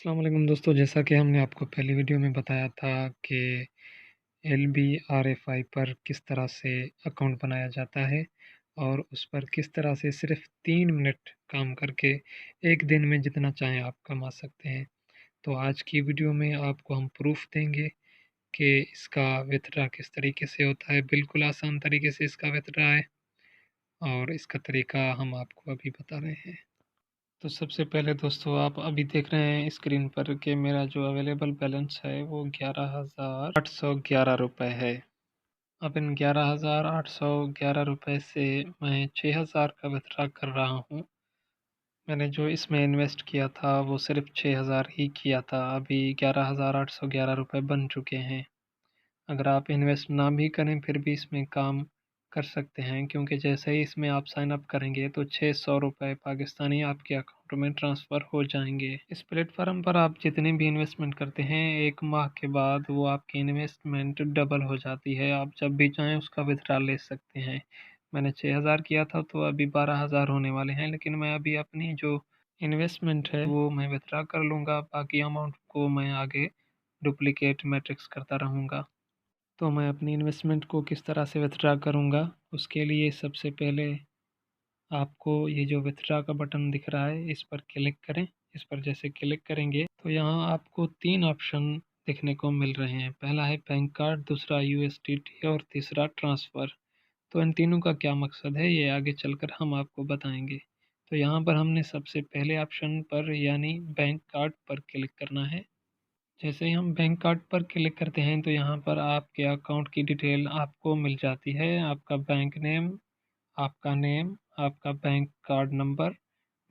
अस्सलाम वालेकुम दोस्तों, जैसा कि हमने आपको पहली वीडियो में बताया था कि LBRFI पर किस तरह से अकाउंट बनाया जाता है और उस पर किस तरह से सिर्फ 3 मिनट काम करके एक दिन में जितना चाहें आप कमा सकते हैं। तो आज की वीडियो में आपको हम प्रूफ देंगे कि इसका विथड्रा किस तरीके से होता है। बिल्कुल आसान तरीके से इसका विथड्रा है और इसका तरीका हम आपको अभी बता रहे हैं। तो सबसे पहले दोस्तों, आप अभी देख रहे हैं स्क्रीन पर कि मेरा जो अवेलेबल बैलेंस है वो 11,811 रुपये है। अब इन 11,811 रुपये से मैं 6,000 का विथड्रा कर रहा हूँ। मैंने जो इसमें इन्वेस्ट किया था वो सिर्फ 6,000 ही किया था। अभी 11,811 रुपये बन चुके हैं। अगर आप इन्वेस्ट ना भी करें फिर भी इसमें काम कर सकते हैं, क्योंकि जैसे ही इसमें आप साइन अप करेंगे तो 600 रुपये पाकिस्तानी आपके अकाउंट में ट्रांसफ़र हो जाएंगे। इस प्लेटफॉर्म पर आप जितनी भी इन्वेस्टमेंट करते हैं 1 माह के बाद वो आपकी इन्वेस्टमेंट डबल हो जाती है। आप जब भी चाहें उसका विथड्रा ले सकते हैं। मैंने 6,000 किया था तो अभी 12,000 होने वाले हैं, लेकिन मैं अभी अपनी जो इन्वेस्टमेंट है वो मैं विथड्रा कर लूँगा। बाकी अमाउंट को मैं आगे डुप्लिकेट मैट्रिक्स करता रहूँगा। तो मैं अपनी इन्वेस्टमेंट को किस तरह से विथड्रा करूँगा, उसके लिए सबसे पहले आपको ये जो विथड्रा का बटन दिख रहा है इस पर क्लिक करें। इस पर जैसे क्लिक करेंगे तो यहाँ आपको 3 ऑप्शन देखने को मिल रहे हैं। पहला है बैंक कार्ड, दूसरा USDT और तीसरा ट्रांसफ़र। तो इन तीनों का क्या मकसद है ये आगे चलकर हम आपको बताएंगे। तो यहाँ पर हमने सबसे पहले ऑप्शन पर यानी बैंक कार्ड पर क्लिक करना है। जैसे ही हम बैंक कार्ड पर क्लिक करते हैं तो यहाँ पर आपके अकाउंट की डिटेल आपको मिल जाती है। आपका बैंक नेम, आपका नेम, आपका bank card number,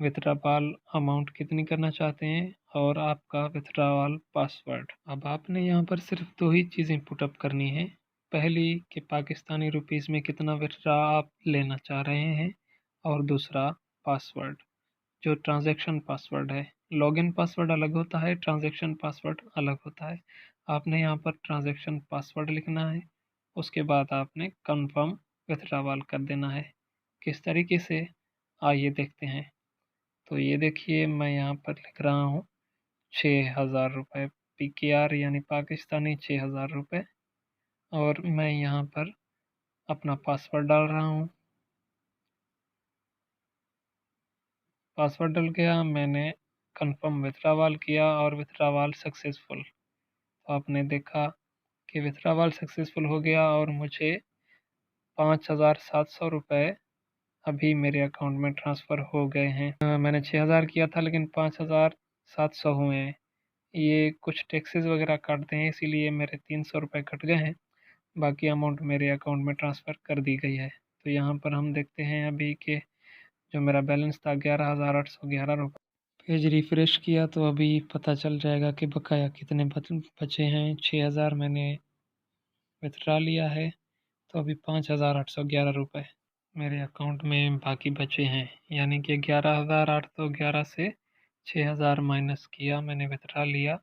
withdrawal amount कितनी करना चाहते हैं और आपका विथड्रॉवल पासवर्ड। अब आपने यहाँ पर सिर्फ 2 ही चीज़ें पुटअप करनी है। पहली कि पाकिस्तानी रुपीज़ में कितना विथड्रॉ आप लेना चाह रहे हैं और दूसरा पासवर्ड, जो ट्रांजैक्शन पासवर्ड है। लॉगिन पासवर्ड अलग होता है, ट्रांजैक्शन पासवर्ड अलग होता है। आपने यहाँ पर ट्रांजैक्शन पासवर्ड लिखना है, उसके बाद आपने कंफर्म विथड्रॉवल कर देना है। किस तरीके से, आइए देखते हैं। तो ये देखिए मैं यहाँ पर लिख रहा हूँ 6,000 रुपये PKR यानी पाकिस्तानी 6,000 रुपये, और मैं यहाँ पर अपना पासवर्ड डाल रहा हूँ। पासवर्ड डल गया, मैंने कंफर्म विथड्रॉवल किया और विथड्रॉवल सक्सेसफुल। तो आपने देखा कि विथड्रॉवल सक्सेसफुल हो गया और मुझे 5,700 रुपये अभी मेरे अकाउंट में ट्रांसफ़र हो गए हैं। मैंने 6,000 किया था लेकिन 5,700 हुए हैं। ये कुछ टैक्सेस वगैरह काटते हैं इसीलिए मेरे 300 रुपये कट गए हैं। बाकी अमाउंट मेरे अकाउंट में ट्रांसफ़र कर दी गई है। तो यहाँ पर हम देखते हैं अभी कि जो मेरा बैलेंस था 11,811 रुपये। पेज रिफ़्रेश किया तो अभी पता चल जाएगा कि बकाया कितने बचे हैं। 6,000 मैंने विथड्रा लिया है तो अभी 5,811 रुपये मेरे अकाउंट में बाकी बचे हैं। यानी कि 11,811 से 6,000 माइनस किया, मैंने विथड्रा लिया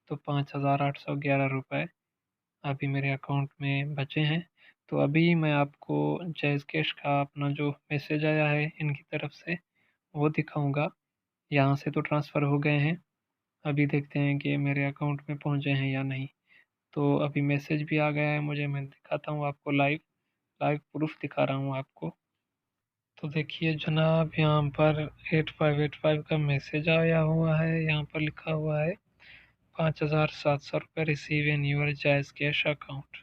तो 5,811 रुपये अभी मेरे अकाउंट में बचे हैं। तो अभी मैं आपको जैज़ कैश का अपना जो मैसेज आया है इनकी तरफ से वो दिखाऊंगा। यहाँ से तो ट्रांसफ़र हो गए हैं, अभी देखते हैं कि मेरे अकाउंट में पहुँचे हैं या नहीं। तो अभी मैसेज भी आ गया है मुझे, मैं दिखाता हूँ आपको लाइव लाइव प्रूफ दिखा रहा हूँ आपको। तो देखिए जनाब, यहाँ पर 8585 का मैसेज आया हुआ है। यहाँ पर लिखा हुआ है 5,700 रुपये रिसीव इन यूर जायज़ cash account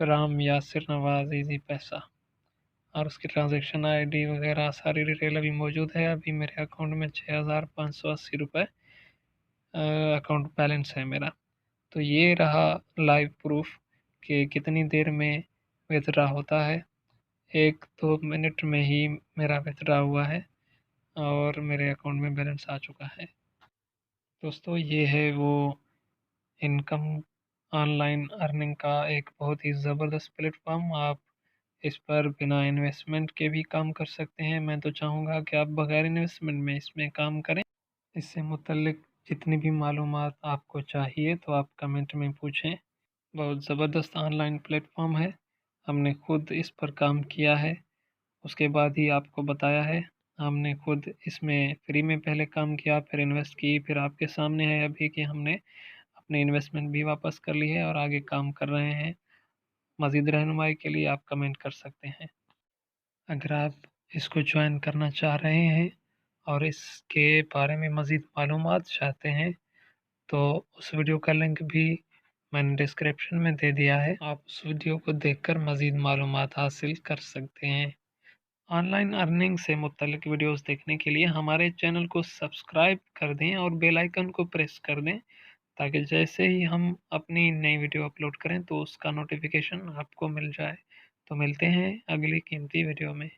Ram Yasir Nawaz easy पैसा, और उसकी ट्रांजैक्शन आईडी वगैरह सारी डिटेल अभी मौजूद है। अभी मेरे अकाउंट में 6,580 रुपये अकाउंट बैलेंस है मेरा। तो ये रहा लाइव प्रूफ कि कितनी देर में विथड्रा होता है। 1-2 मिनट में ही मेरा विथड्रा हुआ है और मेरे अकाउंट में बैलेंस आ चुका है। दोस्तों ये है वो इनकम ऑनलाइन अर्निंग का एक बहुत ही ज़बरदस्त प्लेटफॉर्म। आप इस पर बिना इन्वेस्टमेंट के भी काम कर सकते हैं। मैं तो चाहूँगा कि आप बगैर इन्वेस्टमेंट में इसमें काम करें। इससे मुतल्लिक जितनी भी मालूमात आपको चाहिए तो आप कमेंट में पूछें। बहुत ज़बरदस्त ऑनलाइन प्लेटफॉर्म है, हमने खुद इस पर काम किया है, उसके बाद ही आपको बताया है। हमने खुद इसमें फ्री में पहले काम किया, फिर इन्वेस्ट की, फिर आपके सामने है अभी कि हमने अपनी इन्वेस्टमेंट भी वापस कर ली है और आगे काम कर रहे हैं। मज़ीद रहनुमाई के लिए आप कमेंट कर सकते हैं। अगर आप इसको ज्वाइन करना चाह रहे हैं और इसके बारे में मज़ीद मालूमात चाहते हैं तो उस वीडियो का लिंक भी मैंने डिस्क्रिप्शन में दे दिया है। आप उस वीडियो को देखकर मज़ीद मालूमात हासिल कर सकते हैं। ऑनलाइन अर्निंग से मुत्तलिक वीडियोस देखने के लिए हमारे चैनल को सब्सक्राइब कर दें और बेल आइकन को प्रेस कर दें, ताकि जैसे ही हम अपनी नई वीडियो अपलोड करें तो उसका नोटिफिकेशन आपको मिल जाए। तो मिलते हैं अगली कीमती वीडियो में।